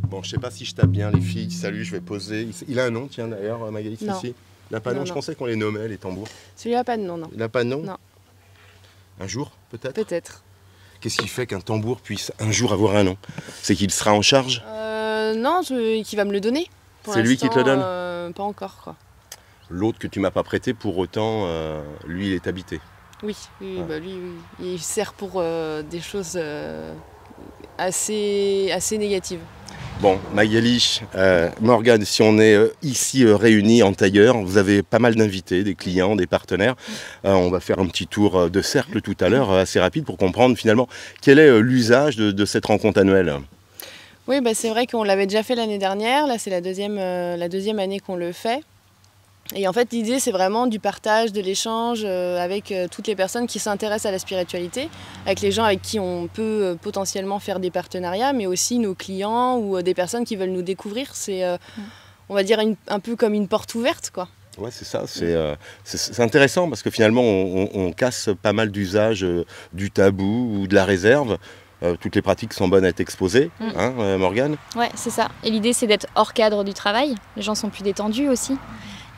Bon, je sais pas si je tape bien les filles. Salut, je vais poser. Il a un nom, tiens, d'ailleurs, Magali, celui-ci. Il n'a pas de nom, je pensais qu'on les nommait, les tambours. Celui-là n'a pas de nom, non. Il n'a pas de nom? Non. Un jour, peut-être? Peut-être. Qu'est-ce qui fait qu'un tambour puisse un jour avoir un nom? C'est qu'il sera en charge? Non, qui va me le donner. C'est lui qui te le donne? Pas encore, quoi. L'autre que tu m'as pas prêté, pour autant, lui, il est habité. Oui, ouais. Bah lui, il sert pour des choses assez négatives. Bon, Magali, Morgane, si on est ici réunis en tailleur, vous avez pas mal d'invités, des clients, des partenaires. On va faire un petit tour de cercle tout à l'heure, assez rapide, pour comprendre finalement quel est l'usage de cette rencontre annuelle. Oui, bah c'est vrai qu'on l'avait déjà fait l'année dernière. Là, c'est la deuxième année qu'on le fait. Et en fait, l'idée, c'est vraiment du partage, de l'échange avec toutes les personnes qui s'intéressent à la spiritualité, avec les gens avec qui on peut potentiellement faire des partenariats, mais aussi nos clients ou des personnes qui veulent nous découvrir. C'est, on va dire, un peu comme une porte ouverte, quoi. Ouais, c'est ça. C'est intéressant parce que finalement, on casse pas mal d'usages du tabou ou de la réserve. Toutes les pratiques sont bonnes à être exposées, hein, Morgane? Ouais, c'est ça. Et l'idée, c'est d'être hors cadre du travail. Les gens sont plus détendus aussi.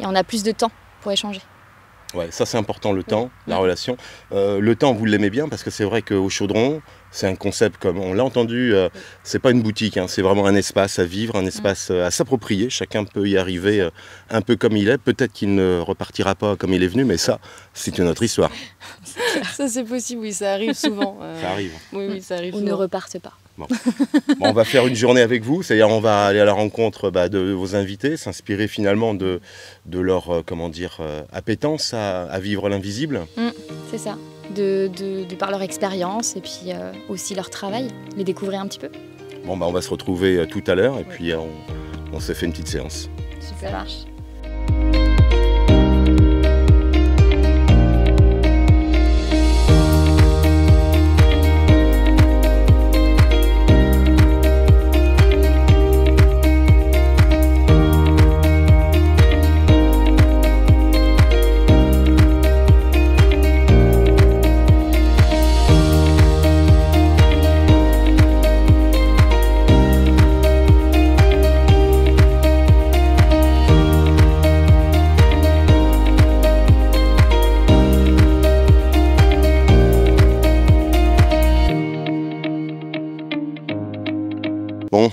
Et on a plus de temps pour échanger. Ouais, ça c'est important, le temps, la relation. Le temps, vous l'aimez bien parce que c'est vrai qu'au Chaudron, c'est un concept comme on l'a entendu, c'est pas une boutique, hein, c'est vraiment un espace à vivre, un espace à s'approprier. Chacun peut y arriver un peu comme il est. Peut-être qu'il ne repartira pas comme il est venu, mais ça, c'est une autre histoire. Ça c'est possible, oui, ça arrive souvent. Ça arrive. Oui, ça arrive. Ou ne repartent pas. Bon. Bon, on va faire une journée avec vous, c'est-à-dire on va aller à la rencontre de vos invités, s'inspirer finalement de leur appétence à vivre l'invisible. C'est ça, de par leur expérience et puis aussi leur travail, les découvrir un petit peu. Bon, on va se retrouver tout à l'heure et puis on se fait une petite séance. Super. Ça marche. Bon,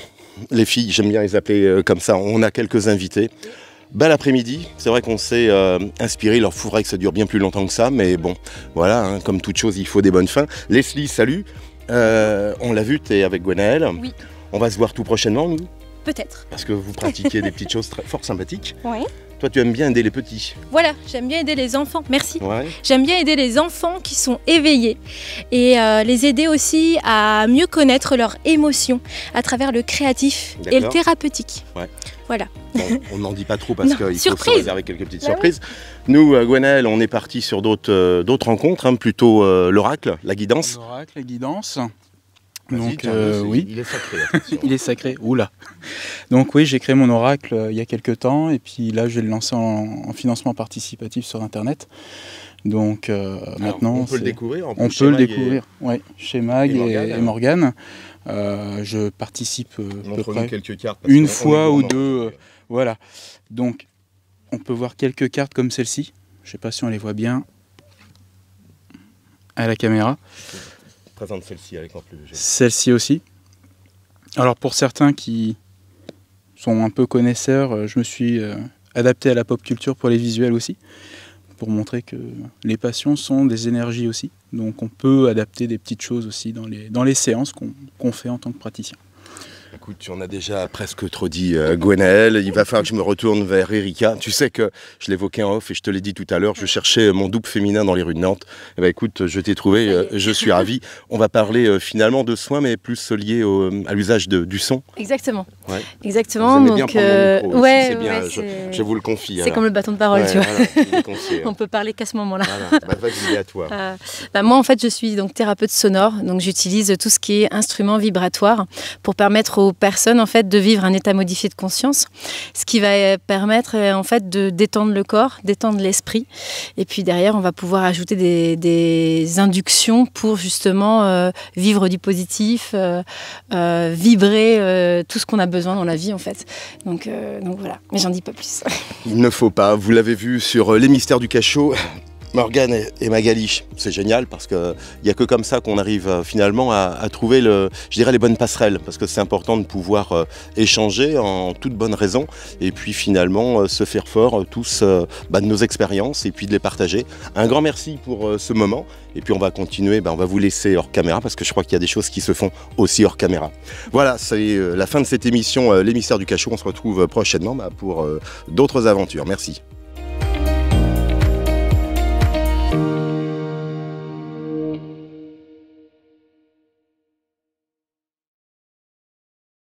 les filles, j'aime bien les appeler comme ça, on a quelques invités. Bel après-midi, c'est vrai qu'on s'est inspiré, il faudrait que ça dure bien plus longtemps que ça, mais bon, voilà, hein, comme toute chose, il faut des bonnes fins. Leslie, salut, on l'a vu, tu es avec Gwenaëlle. Oui. On va se voir tout prochainement, nous? Peut-être. Parce que vous pratiquez des petites choses fort sympathiques. Oui. Toi, tu aimes bien aider les petits. Voilà, j'aime bien aider les enfants, merci. Ouais. J'aime bien aider les enfants qui sont éveillés et les aider aussi à mieux connaître leurs émotions à travers le créatif et le thérapeutique. Ouais. Voilà. Bon, on n'en dit pas trop parce qu'il faut se réserver quelques petites surprises. Oui. Nous, Gwenaëlle, on est parti sur d'autres rencontres, hein, plutôt l'oracle, la guidance. L'oracle, la guidance. Donc, oui. Il est sacré, attention. Il est sacré, oula. Donc oui, j'ai créé mon oracle il y a quelques temps et puis là je vais le lancer en financement participatif sur internet. Donc maintenant on peut le découvrir. On peut le découvrir, oui, chez Mag et Morgane. Je participe à peu près quelques cartes une fois ou deux. Voilà. Donc on peut voir quelques cartes comme celle-ci. Je ne sais pas si on les voit bien à la caméra. Présente celle-ci avec un peu. Celle-ci aussi. Alors pour certains qui sont un peu connaisseurs, je me suis adapté à la pop culture pour les visuels aussi, pour montrer que les passions sont des énergies aussi. Donc on peut adapter des petites choses aussi dans les séances qu'on fait en tant que praticien. Écoute, tu en as déjà presque trop dit, Gwenaëlle. Il va falloir que je me retourne vers Erika. Tu sais que je l'évoquais en off et je te l'ai dit tout à l'heure, je cherchais mon double féminin dans les rues de Nantes. Eh ben, écoute, je t'ai trouvé, je suis ravi. On va parler finalement de soins, mais plus lié à l'usage du son. Exactement. Ouais. Exactement. Vous aimez bien prendre le micro, ouais, c'est bien, ouais, je vous le confie. C'est comme le bâton de parole, tu vois. Voilà, on peut parler qu'à ce moment-là. Voilà. Vas-y, à toi. Moi, en fait, je suis donc thérapeute sonore, donc j'utilise tout ce qui est instruments vibratoires pour permettre aux personnes en fait de vivre un état modifié de conscience, ce qui va permettre en fait de détendre le corps, détendre l'esprit, et puis derrière on va pouvoir ajouter des inductions pour justement vivre du positif, vibrer tout ce qu'on a besoin besoin dans la vie en fait. Donc voilà, mais j'en dis pas plus. Il ne faut pas, vous l'avez vu sur Les Mystères du Cachot, Morgane et Magali, c'est génial parce qu'il n'y a que comme ça qu'on arrive finalement à trouver les bonnes passerelles, parce que c'est important de pouvoir échanger en toute bonne raison et puis finalement se faire fort tous de nos expériences et puis de les partager. Un grand merci pour ce moment et puis on va continuer, on va vous laisser hors caméra parce que je crois qu'il y a des choses qui se font aussi hors caméra. Voilà, c'est la fin de cette émission Les Mystères du Cachot, on se retrouve prochainement pour d'autres aventures. Merci.